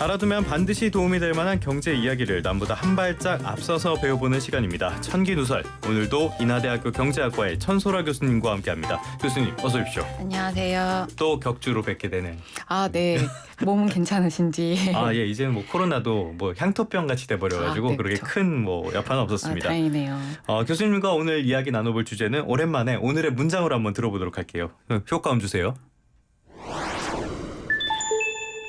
알아두면 반드시 도움이 될 만한 경제 이야기를 남보다 한 발짝 앞서서 배워보는 시간입니다. 천기누설. 오늘도 인하대학교 경제학과의 천소라 교수님과 함께합니다. 교수님 어서 오십시오. 안녕하세요. 또 격주로 뵙게 되는. 네. 몸은 괜찮으신지. 예, 이제는 뭐 코로나도 뭐 향토병 같이 돼버려가지고 네, 그렇게 그렇죠. 큰 뭐 여파는 없었습니다. 다행이네요. 교수님과 오늘 이야기 나눠볼 주제는 오랜만에 오늘의 문장으로 한번 들어보도록 할게요. 효과음 주세요.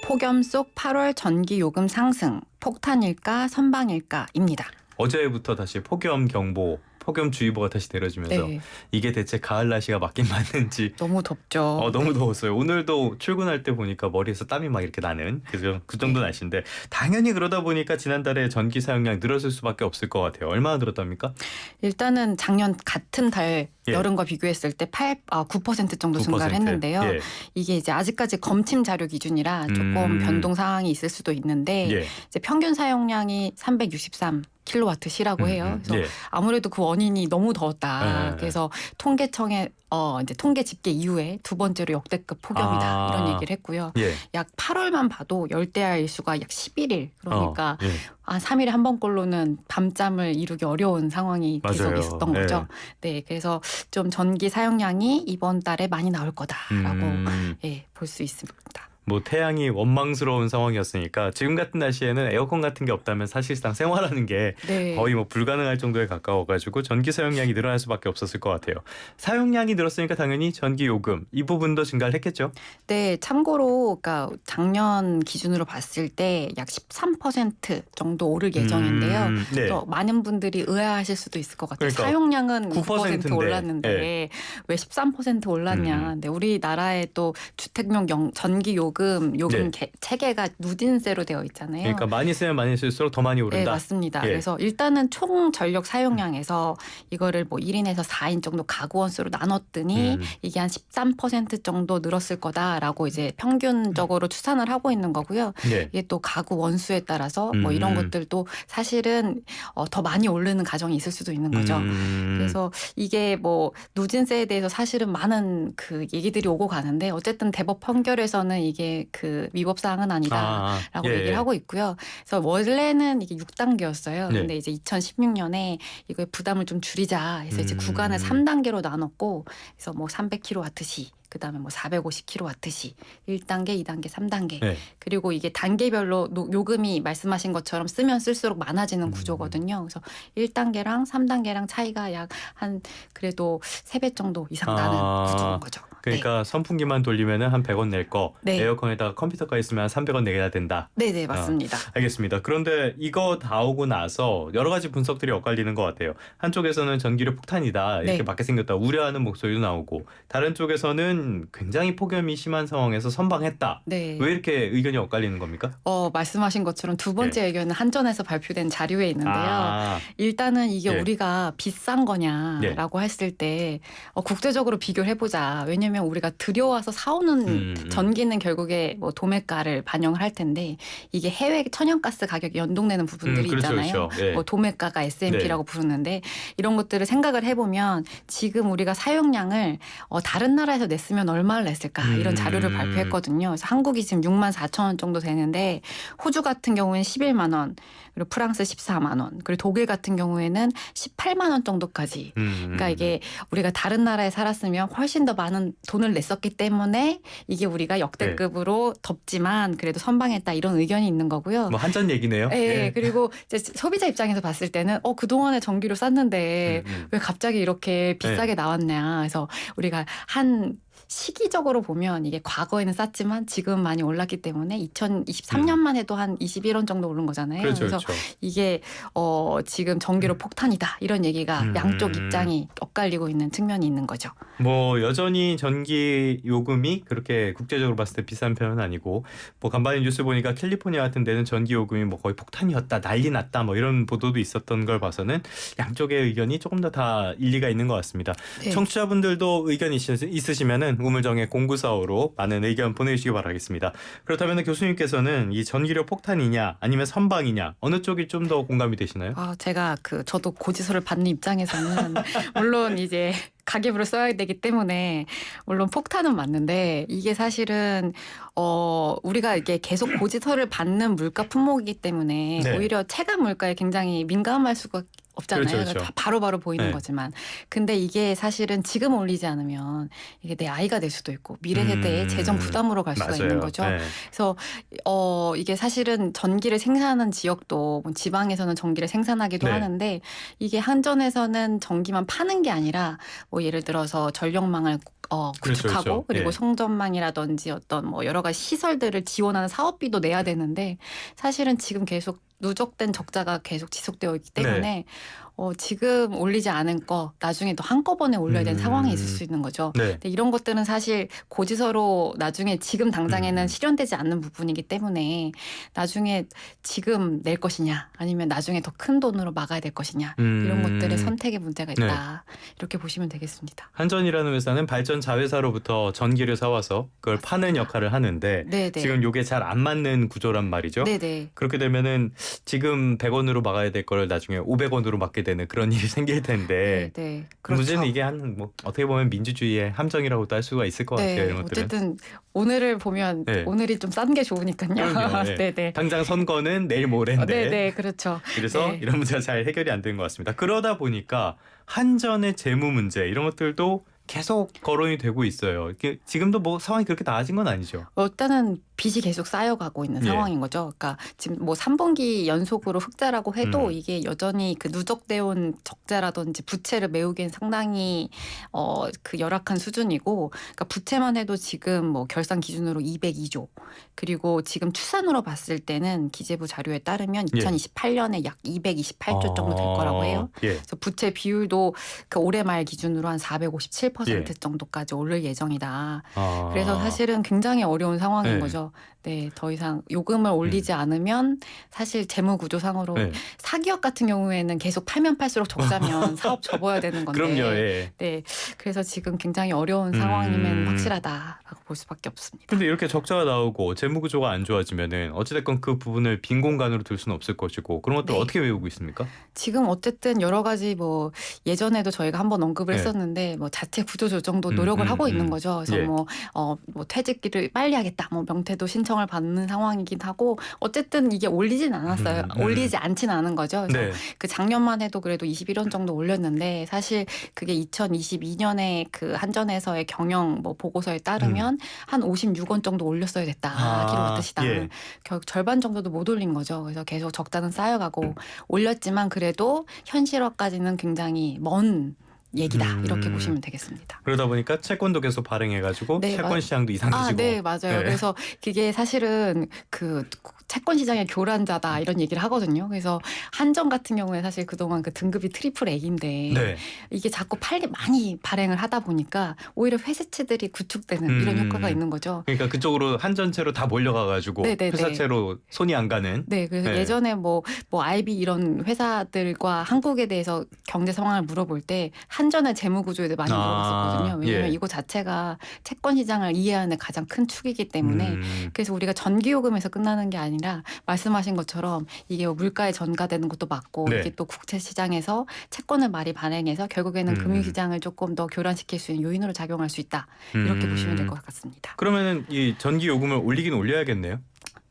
폭염 속 8월 전기 요금 상승. 폭탄일까 선방일까입니다. 어제부터 다시 폭염경보, 폭염주의보가 다시 내려지면서 네. 이게 대체 가을 날씨가 맞긴 맞는지 너무 덥죠. 너무 더웠어요. 오늘도 출근할 때 보니까 머리에서 땀이 막 이렇게 나는 그 정도 날씨인데 당연히 그러다 보니까 지난달에 전기 사용량 늘었을 수밖에 없을 것 같아요. 얼마나 늘었답니까? 일단은 작년 같은 달 예. 여름과 비교했을 때 9% 정도 9%. 증가를 했는데요. 예. 이게 이제 아직까지 검침 자료 기준이라 조금 변동 사항이 있을 수도 있는데 예. 이제 평균 사용량이 363kWh라고 해요. 그래서 예. 아무래도 그 원인이 너무 더웠다. 예. 그래서 통계청에 이제 통계 집계 이후에 두 번째로 역대급 폭염이다 이런 얘기를 했고요. 예. 약 8월만 봐도 열대야 일수가 약 11일 그러니까 예. 한 3일에 한 번꼴로는 밤잠을 이루기 어려운 상황이 계속 맞아요. 있었던 거죠. 네, 그래서 좀 전기 사용량이 이번 달에 많이 나올 거다라고 볼 수 있습니다. 뭐 태양이 원망스러운 상황이었으니까 지금 같은 날씨에는 에어컨 같은 게 없다면 사실상 생활하는 게 네. 거의 뭐 불가능할 정도에 가까워가지고 전기 사용량이 늘어날 수밖에 없었을 것 같아요. 사용량이 늘었으니까 당연히 전기 요금 이 부분도 증가를 했겠죠? 네, 참고로 그러니까 작년 기준으로 봤을 때 약 13% 정도 오를 예정인데요. 네. 또 많은 분들이 의아하실 수도 있을 것 같아요. 그러니까 사용량은 9% 9% 올랐는데 네. 왜 13% 올랐냐. 근데 우리나라의 또 주택용 전기 요금 네. 체계가 누진세로 되어 있잖아요. 그러니까 많이 쓰면 많이 쓸수록 더 많이 오른다. 네, 맞습니다. 예. 그래서 일단은 총 전력 사용량에서 이거를 뭐 1인에서 4인 정도 가구 원수로 나눴더니 이게 한 13% 정도 늘었을 거다라고 이제 평균적으로 추산을 하고 있는 거고요. 네. 이게 또 가구 원수에 따라서 뭐 이런 것들도 사실은 더 많이 오르는 가정이 있을 수도 있는 거죠. 그래서 이게 뭐 누진세에 대해서 사실은 많은 그 얘기들이 오고 가는데 어쨌든 대법 판결에서는 이게 그 위법 사항은 아니다라고 예. 얘기를 하고 있고요. 그래서 원래는 이게 6단계였어요. 네. 근데 이제 2016년에 이거의 부담을 좀 줄이자 해서 이제 구간을 3단계로 나눴고 그래서 뭐 300kW시 그다음에 뭐 450kW시 1단계, 2단계, 3단계 네. 그리고 이게 단계별로 요금이 말씀하신 것처럼 쓰면 쓸수록 많아지는 구조거든요. 그래서 1단계랑 3단계랑 차이가 약 한 그래도 3배 정도 이상 나는 구조인 거죠. 그러니까 선풍기만 돌리면은 한 100원 낼 거, 네. 에어컨에다가 컴퓨터까지 있으면 한 300원 내야 된다. 네, 맞습니다. 알겠습니다. 그런데 이거 다 오고 나서 여러 가지 분석들이 엇갈리는 것 같아요. 한쪽에서는 전기료 폭탄이다 이렇게 네. 밖에 생겼다 우려하는 목소리도 나오고 다른 쪽에서는 굉장히 폭염이 심한 상황에서 선방했다. 네. 왜 이렇게 의견이 엇갈리는 겁니까? 말씀하신 것처럼 두 번째 의견은 한전에서 발표된 자료에 있는데요. 일단은 이게 예. 우리가 비싼 거냐라고 했을 때 국제적으로 비교를 해보자. 왜냐하면 우리가 들여와서 사오는 전기는 결국에 뭐 도매가를 반영을 할 텐데 이게 해외 천연가스 가격이 연동되는 부분들이 그렇죠, 있잖아요. 그렇죠. 예. 뭐 도매가가 SMP라고 부르는데 이런 것들을 생각을 해보면 지금 우리가 사용량을 다른 나라에서 냈으면 얼마를 냈을까 이런 자료를 발표했거든요. 그래서 한국이 지금 64,000원 정도 되는데 호주 같은 경우에는 11만 원 그리고 프랑스 14만 원 그리고 독일 같은 경우에는 18만 원 정도까지 그러니까 이게 우리가 다른 나라에 살았으면 훨씬 더 많은 돈을 냈었기 때문에 이게 우리가 역대급으로 덥지만 그래도 선방했다 이런 의견이 있는 거고요. 뭐 한전 얘기네요. 네, 그리고 이제 소비자 입장에서 봤을 때는 그동안에 전기료 쌌는데 왜 갑자기 이렇게 비싸게 나왔냐. 그래서 우리가 한 시기적으로 보면 이게 과거에는 쌌지만 지금 많이 올랐기 때문에 2023년만 해도 한 21원 정도 오른 거잖아요. 그렇죠, 그래서 그렇죠. 이게 지금 전기료 폭탄이다 이런 얘기가 양쪽 입장이 엇갈리고 있는 측면이 있는 거죠. 뭐 여전히 전기 요금이 그렇게 국제적으로 봤을 때 비싼 편은 아니고 뭐 간밤에 뉴스 보니까 캘리포니아 같은 데는 전기 요금이 뭐 거의 폭탄이었다 난리 났다 뭐 이런 보도도 있었던 걸 봐서는 양쪽의 의견이 조금 더 다 일리가 있는 것 같습니다. 네. 청취자분들도 의견이 있으시면은 우물정의 0945로 많은 의견 보내주시기 바라겠습니다. 그렇다면 교수님께서는 이 전기료 폭탄이냐 아니면 선방이냐 어느 쪽이 좀 더 공감이 되시나요? 제가 저도 고지서를 받는 입장에서는 물론 물론 이제 가계부를 써야 되기 때문에 물론 폭탄은 맞는데 이게 사실은 우리가 이게 계속 고지서를 받는 물가 품목이기 때문에 네. 오히려 체감 물가에 굉장히 민감할 수가 없잖아요. 그렇죠. 다 바로바로 보이는 네. 거지만. 근데 이게 사실은 지금 올리지 않으면 이게 내 아이가 될 수도 있고 미래 세대의 재정 부담으로 갈 수가 맞아요. 있는 거죠. 네. 그래서 이게 사실은 전기를 생산하는 지역도 뭐 지방에서는 전기를 생산하기도 네. 하는데 이게 한전에서는 전기만 파는 게 아니라 뭐 예를 들어서 전력망을 구축하고 그렇죠. 그리고 예. 송전망이라든지 어떤 뭐 여러 가지 시설들을 지원하는 사업비도 내야 되는데 사실은 지금 계속 누적된 적자가 계속 지속되어 있기 때문에 지금 올리지 않은 거 나중에 또 한꺼번에 올려야 되는 상황이 있을 수 있는 거죠. 네. 근데 이런 것들은 사실 고지서로 나중에 지금 당장에는 실현되지 않는 부분이기 때문에 나중에 지금 낼 것이냐 아니면 나중에 더 큰 돈으로 막아야 될 것이냐 이런 것들의 선택의 문제가 있다. 이렇게 보시면 되겠습니다. 한전이라는 회사는 발전 자회사로부터 전기를 사와서 그걸 파는 역할을 하는데 네네. 지금 이게 잘 안 맞는 구조란 말이죠. 네네. 그렇게 되면은 지금 100원으로 막아야 될 거를 나중에 500원으로 막게 되는 그런 일이 생길 텐데 네. 문제는 그렇죠. 이게 뭐 어떻게 보면 민주주의의 함정이라고도 할 수가 있을 것 같아요. 이런 것들은. 어쨌든 오늘을 보면 네. 오늘이 좀 싼 게 좋으니까요. 그럼요. 네. 네네. 당장 선거는 내일 모레인데. 네네. 그렇죠. 그래서 네. 이런 문제가 잘 해결이 안 되는 것 같습니다. 그러다 보니까 한전의 재무 문제 이런 것들도 계속 거론이 되고 있어요. 이게 지금도 뭐 상황이 그렇게 나아진 건 아니죠. 일단은 빚이 계속 쌓여가고 있는 예. 상황인 거죠. 그러니까 지금 뭐 3분기 연속으로 흑자라고 해도 이게 여전히 그 누적되어 온 적자라든지 부채를 메우기엔 상당히 그 열악한 수준이고, 그러니까 부채만 해도 지금 뭐 결산 기준으로 202조, 그리고 지금 추산으로 봤을 때는 기재부 자료에 따르면 예. 2028년에 약 228조 정도 될 거라고 해요. 예. 그래서 부채 비율도 그 올해 말 기준으로 한 457% 예. 정도까지 오를 예정이다. 아. 그래서 사실은 굉장히 어려운 상황인 네. 거죠. 네, 더 이상 요금을 올리지 않으면 사실 재무 구조상으로 네. 사기업 같은 경우에는 계속 팔면 팔수록 적자면 사업 접어야 되는 건데. 그럼요. 예. 네, 그래서 지금 굉장히 어려운 상황임은 확실하다라고 볼 수밖에 없습니다. 근데 이렇게 적자가 나오고 재무 구조가 안 좋아지면은 어찌됐건 그 부분을 빈 공간으로 둘 수는 없을 것이고 그런 것들 네. 어떻게 외우고 있습니까? 지금 어쨌든 여러 가지 뭐 예전에도 저희가 한번 언급을 네. 했었는데 뭐 자체 구조 조정도 노력을 하고 있는 거죠. 그래서 예. 뭐 퇴직기를 빨리 하겠다, 뭐 명태도 신청을 받는 상황이긴 하고 어쨌든 이게 올리진 않았어요. 올리지 않진 않은 거죠. 그래서 네. 그 작년만 해도 그래도 21원 정도 올렸는데 사실 그게 2022년에 그 한전에서의 경영 뭐 보고서에 따르면 한 56원 정도 올렸어야 됐다. 킬로와트 뜻이다. 예. 결국 절반 정도도 못 올린 거죠. 그래서 계속 적자는 쌓여가고 올렸지만 그래도 현실화까지는 굉장히 먼 얘기다. 이렇게 보시면 되겠습니다. 그러다 보니까 채권도 계속 발행해가지고 네, 채권 시장도 이상해지고. 네, 맞아요. 네. 그래서 그게 사실은 그 채권 시장의 교란자다 이런 얘기를 하거든요. 그래서 한전 같은 경우에 사실 그동안 그 등급이 트리플 A인데 네. 이게 자꾸 많이 발행을 하다 보니까 오히려 회사채들이 구축되는 이런 효과가 있는 거죠. 그러니까 그쪽으로 한전채로 다 몰려가가지고 네네네. 회사채로 손이 안 가는. 네, 그래서 네. 예전에 뭐 IB 이런 회사들과 한국에 대해서 경제 상황을 물어볼 때 한전의 재무 구조에 대해 많이 물어봤었거든요. 왜냐하면 예. 이거 자체가 채권 시장을 이해하는 가장 큰 축이기 때문에 그래서 우리가 전기요금에서 끝나는 게 아니라 말씀하신 것처럼 이게 물가에 전가되는 것도 맞고 네. 이게 또 국채 시장에서 채권을 많이 발행해서 결국에는 금융시장을 조금 더 교란시킬 수 있는 요인으로 작용할 수 있다. 이렇게 보시면 될 것 같습니다. 그러면은 이 전기 요금을 올리긴 올려야겠네요.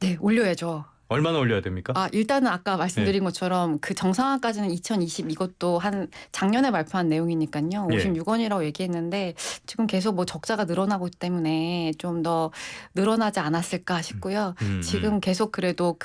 네, 올려야죠. 얼마나 올려야 됩니까? 일단은 아까 말씀드린 것처럼 그 정상화까지는 2020 이것도 한 작년에 발표한 내용이니까요. 예. 56원이라고 얘기했는데 지금 계속 뭐 적자가 늘어나고 있기 때문에 좀 더 늘어나지 않았을까 싶고요. 지금 계속 그래도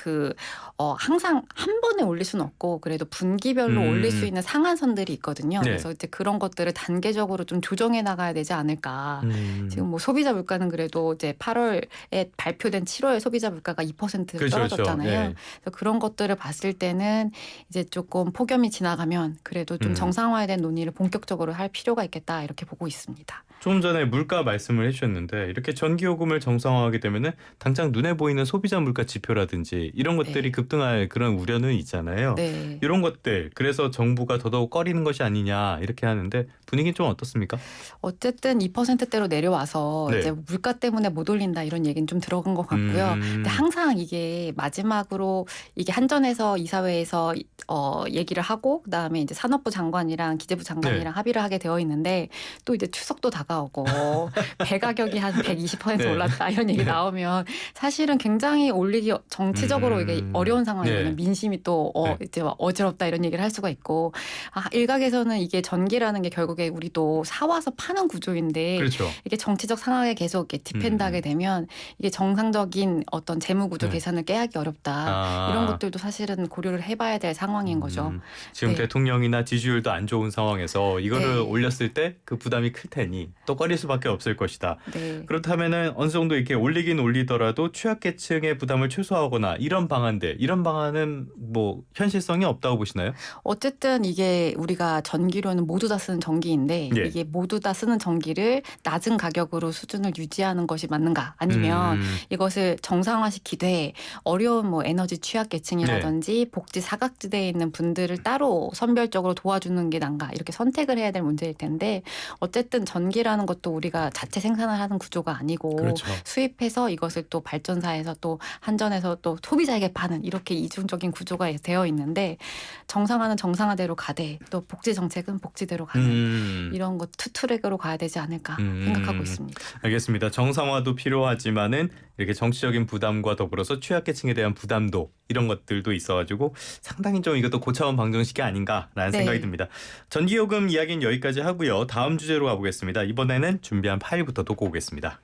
항상 한 번에 올릴 수는 없고 그래도 분기별로 올릴 수 있는 상한선들이 있거든요. 네. 그래서 이제 그런 것들을 단계적으로 좀 조정해 나가야 되지 않을까. 지금 뭐 소비자 물가는 그래도 이제 8월에 발표된 7월 소비자 물가가 2% 그렇죠, 떨어졌잖아요. 그렇죠. 예. 그래서 그런 것들을 봤을 때는 이제 조금 폭염이 지나가면 그래도 좀 정상화에 대한 논의를 본격적으로 할 필요가 있겠다 이렇게 보고 있습니다. 조금 전에 물가 말씀을 해주셨는데 이렇게 전기요금을 정상화하게 되면은 당장 눈에 보이는 소비자 물가 지표라든지 이런 것들이 네. 급등할 그런 우려는 있잖아요. 네. 이런 것들 그래서 정부가 더더욱 꺼리는 것이 아니냐 이렇게 하는데 분위기는 좀 어떻습니까? 어쨌든 2%대로 내려와서 네. 이제 물가 때문에 못 올린다 이런 얘기는 좀 들어간 것 같고요. 근데 항상 이게 마지막으로 이게 한전에서 이사회에서 얘기를 하고 그다음에 이제 산업부 장관이랑 기재부 장관이랑 합의를 하게 되어 있는데 또 이제 추석도 다가오고 배 가격이 한 120% 네. 올랐다 이런 얘기 나오면 사실은 굉장히 올리기 정치적으로 이게 어려운 상황이거든요. 네. 민심이 또 네. 이제 막 어지럽다 이런 얘기를 할 수가 있고 일각에서는 이게 전기라는 게 결국에 우리도 사와서 파는 구조인데 그렇죠. 이게 정치적 상황에 계속 이렇게 디펜드하게 되면 이게 정상적인 어떤 재무 구조 네. 계산을 깨하기 어렵다. 이런 것들도 사실은 고려를 해봐야 될 상황인 거죠. 지금 네. 대통령이나 지지율도 안 좋은 상황에서 이거를 네. 올렸을 때 그 부담이 클 테니 또 꺼릴 수밖에 없을 것이다. 네. 그렇다면은 어느 정도 이렇게 올리긴 올리더라도 취약계층의 부담을 최소화하거나 이런 방안은 뭐 현실성이 없다고 보시나요? 어쨌든 이게 우리가 전기료는 모두 다 쓰는 전기인데 예. 이게 모두 다 쓰는 전기를 낮은 가격으로 수준을 유지하는 것이 맞는가? 아니면 이것을 정상화시키되 어려운 뭐 에너지 취약계층이라든지 복지 사각지대에 있는 분들을 따로 선별적으로 도와주는 게 난가? 이렇게 선택을 해야 될 문제일 텐데 어쨌든 전기라는 것도 우리가 자체 생산을 하는 구조가 아니고 그렇죠. 수입해서 이것을 또 발전사에서 또 한전에서 또 소비자에게 파는 이렇게 이중적인 구조가 되어 있는데 정상화는 정상화대로 가되 또 복지 정책은 복지대로 가는 이런 것 투트랙으로 가야 되지 않을까 생각하고 있습니다. 알겠습니다. 정상화도 필요하지만은 이렇게 정치적인 부담과 더불어서 취약계층에 대한 부담도 이런 것들도 있어가지고 상당히 좀 이것도 고차원 방정식이 아닌가라는 네. 생각이 듭니다. 전기요금 이야기는 여기까지 하고요. 다음 주제로 가보겠습니다. 이번에는 준비한 파일부터 듣고 오겠습니다.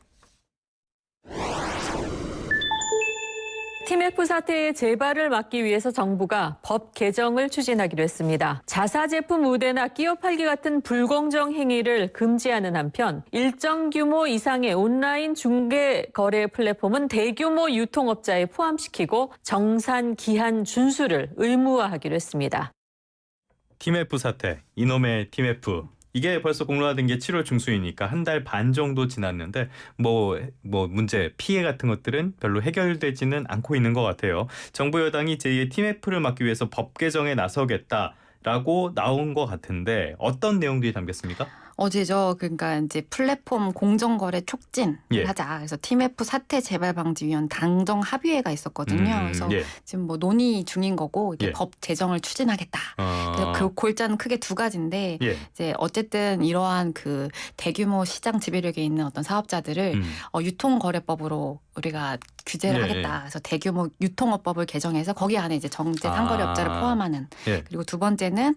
TMF 사태의 재발을 막기 위해서 정부가 법 개정을 추진하기로 했습니다. 자사 제품 우대나 끼어 팔기 같은 불공정 행위를 금지하는 한편 일정 규모 이상의 온라인 중개 거래 플랫폼은 대규모 유통업자에 포함시키고 정산 기한 준수를 의무화하기로 했습니다. TMF 사태, 이놈의 TMF. 이게 벌써 공론화된 게 7월 중순이니까 한 달 반 정도 지났는데 뭐 문제, 피해 같은 것들은 별로 해결되지는 않고 있는 것 같아요. 정부 여당이 제2의 TMF를 막기 위해서 법 개정에 나서겠다라고 나온 것 같은데 어떤 내용들이 담겼습니까? 어제죠. 그러니까 이제 플랫폼 공정거래 촉진을 예. 하자. 그래서 TMF 사태 재발 방지위원 당정 합의회가 있었거든요. 그래서 예. 지금 뭐 논의 중인 거고 이게 예. 법 제정을 추진하겠다. 그래서 그 골자는 크게 두 가지인데 예. 이제 어쨌든 이러한 그 대규모 시장 지배력에 있는 어떤 사업자들을 유통거래법으로 우리가 규제를 예, 하겠다. 그래서 대규모 유통업법을 개정해서 거기 안에 이제 정제 상거래업자를 포함하는. 예. 그리고 두 번째는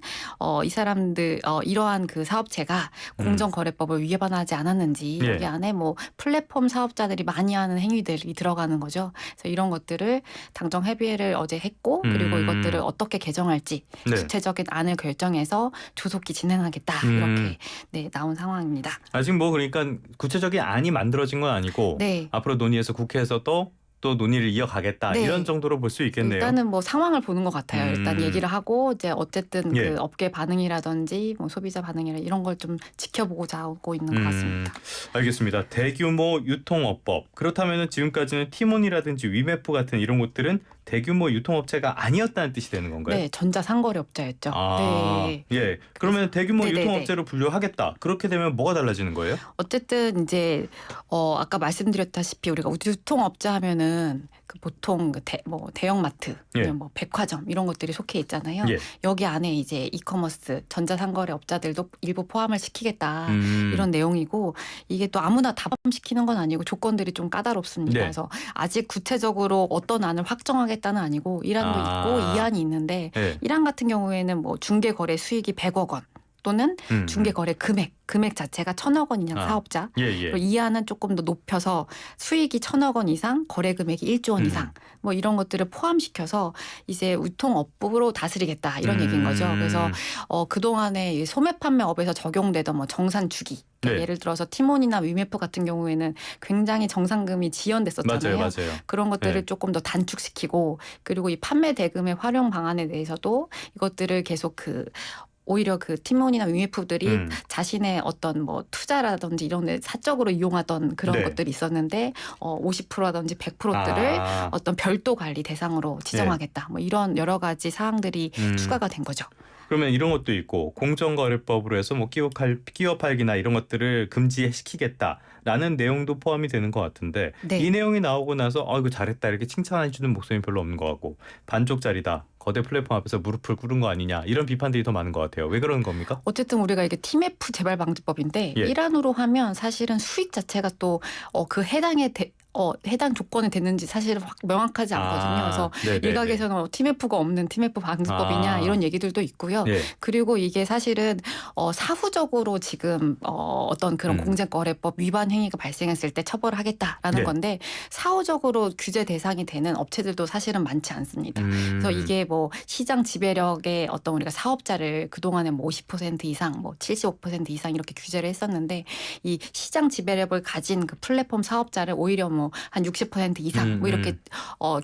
이 사람들 이러한 그 사업체가 공정거래법을 위반하지 않았는지 예. 여기 안에 뭐 플랫폼 사업자들이 많이 하는 행위들이 들어가는 거죠. 그래서 이런 것들을 당정 협의회를 어제 했고 그리고 이것들을 어떻게 개정할지 네. 구체적인 안을 결정해서 조속히 진행하겠다 이렇게 나온 상황입니다. 아직 뭐 그러니까 구체적인 안이 만들어진 건 아니고 네. 앞으로 논의해서 국회에서 또 논의를 이어가겠다 네. 이런 정도로 볼 수 있겠네요. 일단은 뭐 상황을 보는 것 같아요. 일단 얘기를 하고 이제 어쨌든 예. 그 업계 반응이라든지 뭐 소비자 반응이라 이런 걸 좀 지켜보고자 하고 있는 것 같습니다. 알겠습니다. 대규모 유통업법. 그렇다면 지금까지는 티몬이라든지 위메프 같은 이런 곳들은 대규모 유통업체가 아니었다는 뜻이 되는 건가요? 네, 전자상거래업자였죠. 네. 예. 그러면 대규모 네네네. 유통업체로 분류하겠다. 그렇게 되면 뭐가 달라지는 거예요? 어쨌든 이제 아까 말씀드렸다시피 우리가 유통업자 하면은 그 보통 뭐 대형마트, 예. 뭐 백화점 이런 것들이 속해 있잖아요. 예. 여기 안에 이제 이커머스, 전자상거래업자들도 일부 포함을 시키겠다 이런 내용이고 이게 또 아무나 다 포함시키는 건 아니고 조건들이 좀 까다롭습니다. 네. 그래서 아직 구체적으로 어떤 안을 확정하겠다는 아니고 1안도 있고 2안이 있는데 예. 1안 같은 경우에는 뭐 중개거래 수익이 100억 원 또는 중개거래 금액 자체가 1,000억 원 이상 사업자. 예. 그리고 이하는 조금 더 높여서 수익이 1,000억 원 이상, 거래 금액이 1조 원 이상 뭐 이런 것들을 포함시켜서 이제 유통업법으로 다스리겠다 이런 얘기인 거죠. 그래서 그동안에 이 소매 판매업에서 적용되던 뭐 정산 주기 그러니까 네. 예를 들어서 티몬이나 위메프 같은 경우에는 굉장히 정상금이 지연됐었잖아요. 맞아요. 그런 것들을 네. 조금 더 단축시키고 그리고 이 판매 대금의 활용 방안에 대해서도 이것들을 계속 오히려 그 팀원이나 UMF들이 음. 자신의 어떤 뭐 투자라든지 이런 데 사적으로 이용하던 그런 네. 것들이 있었는데 50%라든지 100%들을 아. 어떤 별도 관리 대상으로 지정하겠다. 뭐 이런 여러 가지 사항들이 음. 추가가 된 거죠. 그러면 이런 것도 있고 공정거래법으로 해서 뭐 끼워 팔기나 이런 것들을 금지시키겠다라는 내용도 포함이 되는 것 같은데 네. 이 내용이 나오고 나서 이거 잘했다 이렇게 칭찬해주는 목소리는 별로 없는 것 같고 반쪽짜리다. 거대 플랫폼 앞에서 무릎을 꿇은 거 아니냐 이런 비판들이 더 많은 것 같아요. 왜 그런 겁니까? 어쨌든 우리가 이게 TMF 재발 방지법인데 예. 일환으로 하면 사실은 수익 자체가 또 그 해당 조건이 됐는지 사실은 명확하지 않거든요. 그래서 네네네. 일각에서는 TMF가 없는 TMF 방지법이냐 이런 얘기들도 있고요. 예. 그리고 이게 사실은 사후적으로 지금 어떤 그런 공정거래법 위반 행위가 발생했을 때 처벌하겠다라는 네. 건데 사후적으로 규제 대상이 되는 업체들도 사실은 많지 않습니다. 그래서 이게 뭐 시장 지배력의 어떤 우리가 사업자를 그동안에 뭐 50% 이상, 뭐 75% 이상 이렇게 규제를 했었는데 이 시장 지배력을 가진 그 플랫폼 사업자를 오히려 뭐 한 60% 이상 뭐 이렇게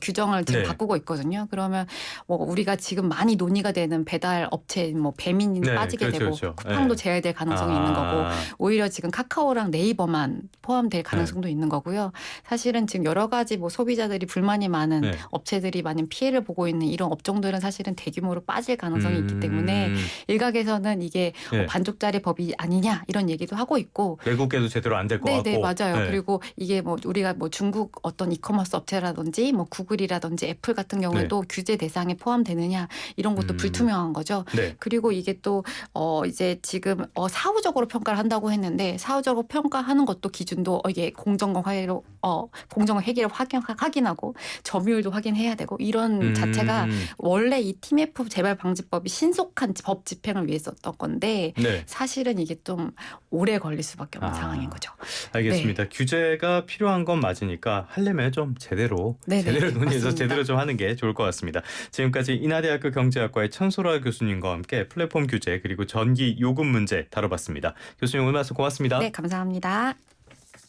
규정을 지금 네. 바꾸고 있거든요. 그러면 뭐 우리가 지금 많이 논의가 되는 배달 업체 뭐 배민이 네, 빠지게 그렇죠, 되고 그렇죠. 쿠팡도 네. 제외될 가능성이 있는 거고 오히려 지금 카카오랑 네이버만 포함될 가능성도 있는 거고요. 사실은 지금 여러 가지 뭐 소비자들이 불만이 많은 네. 업체들이 많은 피해를 보고 있는 이런 업종들은 사실은 대규모로 빠질 가능성이 있기 때문에 일각에서는 이게 네. 반쪽짜리 법이 아니냐 이런 얘기도 하고 있고 외국에도 제대로 안 될 것 같고. 네, 맞아요. 네. 그리고 이게 뭐 우리가 뭐 중국 어떤 이커머스 업체라든지 뭐 구글이라든지 애플 같은 경우에도 규제 대상에 포함되느냐 이런 것도 불투명한 거죠. 네. 그리고 이게 또 이제 지금 사후적으로 평가를 한다고 했는데 사후적으로 평가하는 것도 기준도 이게 공정과 회계로 공정과 회계를 확인하고 점유율도 확인해야 되고 이런 자체가 원래 이 TMF 재발 방지법이 신속한 법 집행을 위해 썼던 건데 네. 사실은 이게 좀 오래 걸릴 수밖에 없는 상황인 거죠. 알겠습니다. 규제가 필요한 건 맞으니까 하려면 좀 제대로 논의해서 맞습니다. 제대로 좀 하는 게 좋을 것 같습니다. 지금까지 인하대학교 경제학과의 천소라 교수님과 함께 플랫폼 규제 그리고 전기 요금 문제 다뤄봤습니다. 교수님 오늘 말씀 고맙습니다. 네, 감사합니다.